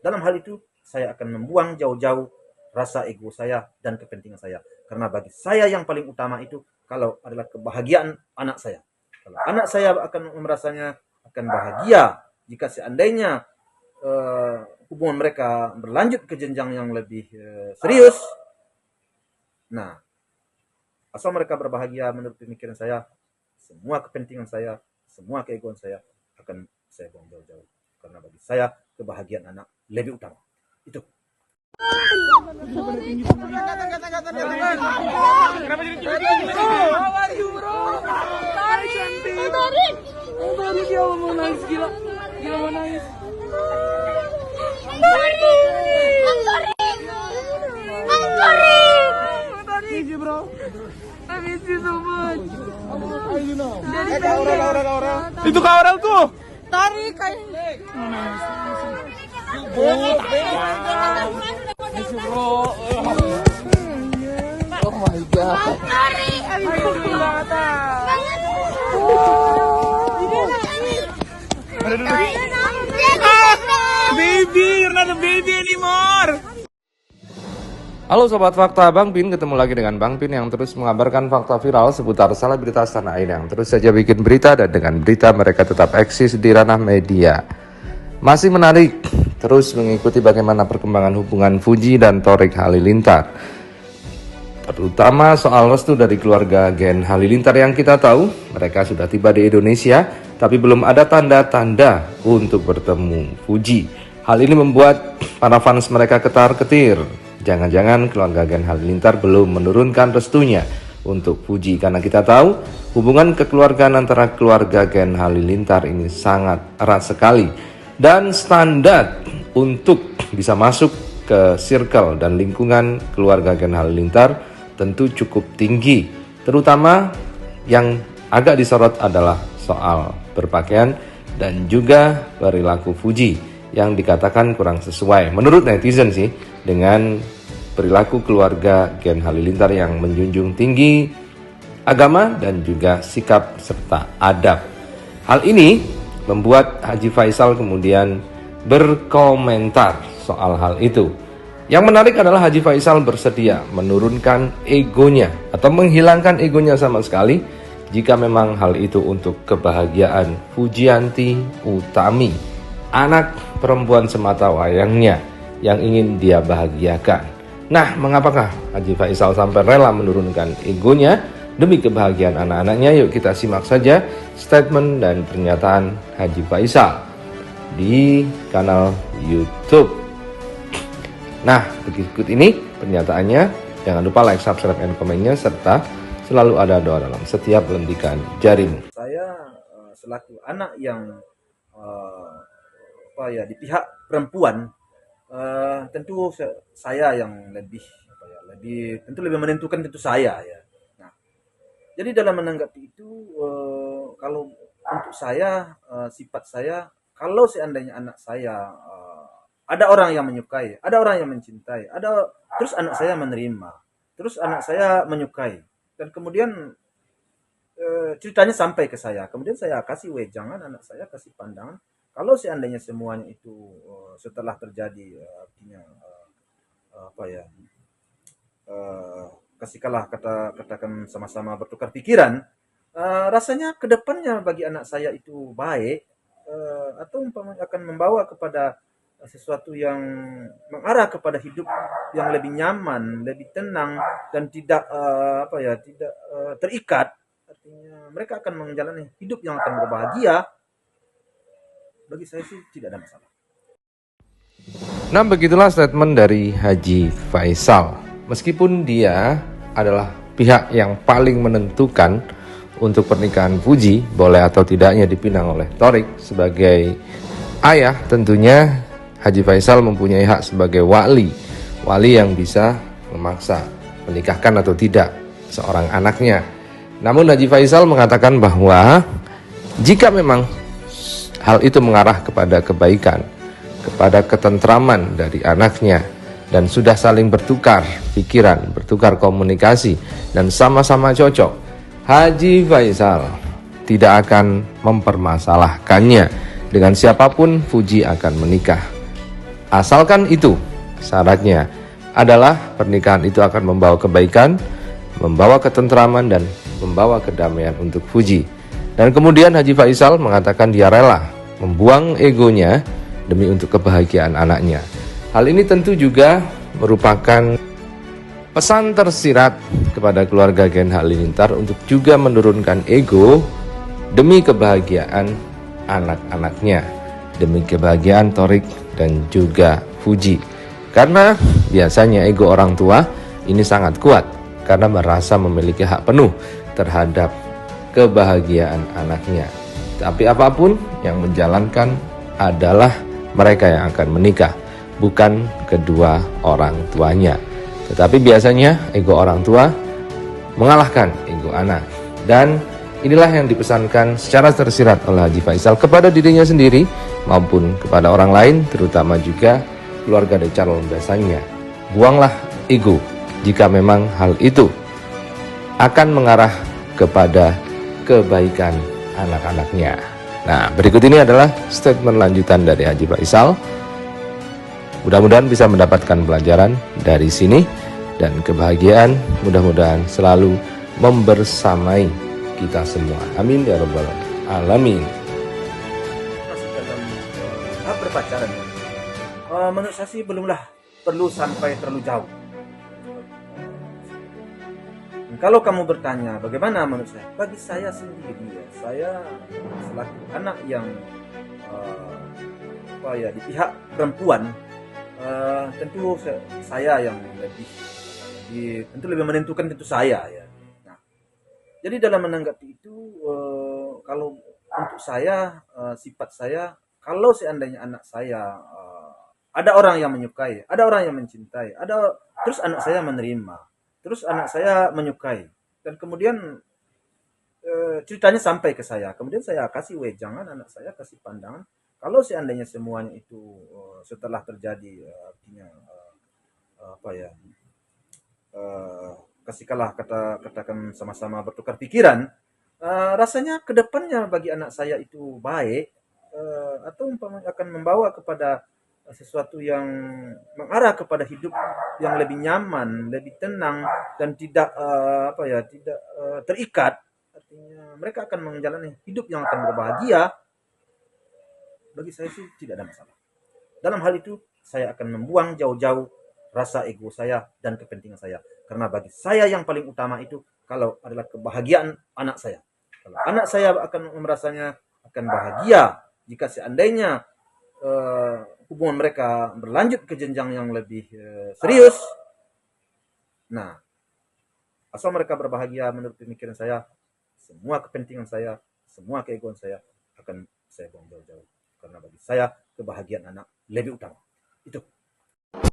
Dalam hal itu, saya akan membuang jauh-jauh rasa ego saya dan kepentingan saya. Karena bagi saya yang paling utama itu kalau adalah kebahagiaan anak saya. Kalau anak saya akan merasanya akan bahagia jika seandainya hubungan mereka berlanjut ke jenjang yang lebih serius. Nah, asal mereka berbahagia, menurut pemikiran saya, semua kepentingan saya, semua keegoan saya akan saya buang jauh-jauh. Karena bagi saya, kebahagiaan anak lebih utama. Itu. Kenapa jadi gini? How are you, bro? Cantik. Tarik ya, mau nangis gila. Gila mau nangis. Thank you, bro. I miss you so much. Laura. Itu Kak Aurel tuh. Tarik kayak. Bro. Oh my god. Tarik. Baby, you're not a baby anymore. Halo Sobat Fakta, Bang Pin ketemu lagi dengan Bang Pin yang terus mengabarkan fakta viral seputar selebritas tanah air yang terus saja bikin berita, dan dengan berita mereka tetap eksis di ranah media. Masih menarik, terus mengikuti bagaimana perkembangan hubungan Fuji dan Thorik Halilintar. Terutama soal restu dari keluarga Gen Halilintar yang kita tahu mereka sudah tiba di Indonesia, tapi belum ada tanda-tanda untuk bertemu Fuji. Hal ini membuat para fans mereka ketar-ketir. Jangan-jangan keluarga Gen Halilintar belum menurunkan restunya untuk Fuji, karena kita tahu hubungan kekeluargaan antara keluarga Gen Halilintar ini sangat erat sekali, dan standar untuk bisa masuk ke circle dan lingkungan keluarga Gen Halilintar tentu cukup tinggi. Terutama yang agak disorot adalah soal berpakaian dan juga perilaku Fuji yang dikatakan kurang sesuai menurut netizen sih dengan perilaku keluarga Gen Halilintar yang menjunjung tinggi agama dan juga sikap serta adab. Hal ini membuat Haji Faisal kemudian berkomentar soal hal itu. Yang menarik adalah Haji Faisal bersedia menurunkan egonya atau menghilangkan egonya sama sekali jika memang hal itu untuk kebahagiaan Fujianti Utami, anak perempuan semata wayangnya yang ingin dia bahagiakan. Nah, mengapakah Haji Faisal sampai rela menurunkan egonya demi kebahagiaan anak-anaknya? Yuk kita simak saja statement dan pernyataan Haji Faisal di kanal YouTube. Nah, berikut ini pernyataannya. Jangan lupa like, subscribe, dan komennya, serta selalu ada doa dalam setiap lentikan jarimu. Saya selaku anak yang di pihak perempuan, tentu saya yang lebih menentukan, tentu saya ya. Nah, jadi dalam menanggapi itu, kalau untuk saya, sifat saya, kalau seandainya anak saya ada orang yang menyukai, ada orang yang mencintai, terus anak saya menerima, terus anak saya menyukai, dan kemudian ceritanya sampai ke saya, kemudian saya kasih wejangan, anak saya kasih pandangan. Kalau seandainya semuanya itu setelah terjadi, artinya kasihkanlah katakan sama-sama bertukar pikiran, rasanya kedepannya bagi anak saya itu baik, atau umpamanya akan membawa kepada sesuatu yang mengarah kepada hidup yang lebih nyaman, lebih tenang, dan tidak tidak terikat. Artinya mereka akan menjalani hidup yang akan berbahagia. Bagi saya sih tidak ada masalah. Nah, begitulah statement dari Haji Faisal. Meskipun dia adalah pihak yang paling menentukan untuk pernikahan Fuji boleh atau tidaknya dipinang oleh Thorik sebagai ayah, tentunya Haji Faisal mempunyai hak sebagai wali yang bisa memaksa menikahkan atau tidak seorang anaknya. Namun Haji Faisal mengatakan bahwa jika memang hal itu mengarah kepada kebaikan, kepada ketentraman dari anaknya, dan sudah saling bertukar pikiran, bertukar komunikasi, dan sama-sama cocok, Haji Faisal tidak akan mempermasalahkannya. Dengan siapapun Fuji akan menikah. Asalkan itu syaratnya adalah pernikahan itu akan membawa kebaikan, membawa ketentraman, dan membawa kedamaian untuk Fuji. Dan kemudian Haji Faisal mengatakan dia rela membuang egonya demi untuk kebahagiaan anaknya. Hal ini tentu juga merupakan pesan tersirat kepada keluarga Gen Halilintar untuk juga menurunkan ego demi kebahagiaan anak-anaknya, demi kebahagiaan Thorik dan juga Fuji. Karena biasanya ego orang tua ini sangat kuat karena merasa memiliki hak penuh terhadap kebahagiaan anaknya. Tapi apapun yang menjalankan adalah mereka yang akan menikah, bukan kedua orang tuanya. Tetapi biasanya ego orang tua mengalahkan ego anak. Dan inilah yang dipesankan secara tersirat oleh Haji Faisal kepada dirinya sendiri maupun kepada orang lain, terutama juga keluarga dari calon besannya. Buanglah ego jika memang hal itu akan mengarah kepada kebaikan anak-anaknya. Nah, berikut ini adalah statement lanjutan dari Haji Faisal. Mudah-mudahan bisa mendapatkan pelajaran dari sini, dan kebahagiaan mudah-mudahan selalu membersamai kita semua. Amin ya rabbal alamin. Masih dalam tahap berpacaran. Menurut saya sih belumlah perlu sampai terlalu jauh. Kalau kamu bertanya bagaimana menurut saya, bagi saya sendiri ya, saya selaku anak yang di pihak perempuan, tentu saya yang tentu lebih menentukan tentu saya ya. Nah, jadi dalam menanggapi itu, kalau untuk saya, sifat saya, kalau seandainya anak saya ada orang yang menyukai, ada orang yang mencintai, terus anak saya menerima, terus anak saya menyukai, dan kemudian ceritanya sampai ke saya, kemudian saya kasih wejangan, anak saya kasih pandangan, kalau seandainya semuanya itu setelah terjadi, artinya kasihkanlah katakan sama-sama bertukar pikiran, rasanya kedepannya bagi anak saya itu baik, atau umpamanya akan membawa kepada sesuatu yang mengarah kepada hidup yang lebih nyaman, lebih tenang, dan tidak tidak terikat. Artinya mereka akan menjalani hidup yang akan berbahagia. Bagi saya sih tidak ada masalah. Dalam hal itu saya akan membuang jauh-jauh rasa ego saya dan kepentingan saya. Karena bagi saya yang paling utama itu kalau adalah kebahagiaan anak saya. Kalau anak saya akan merasanya akan bahagia jika seandainya hubungan mereka berlanjut ke jenjang yang lebih serius. Nah, asal mereka berbahagia, menurut pemikiran saya, semua kepentingan saya, semua keegoan saya akan saya buang jauh-jauh. Karena bagi saya kebahagiaan anak lebih utama. Itu.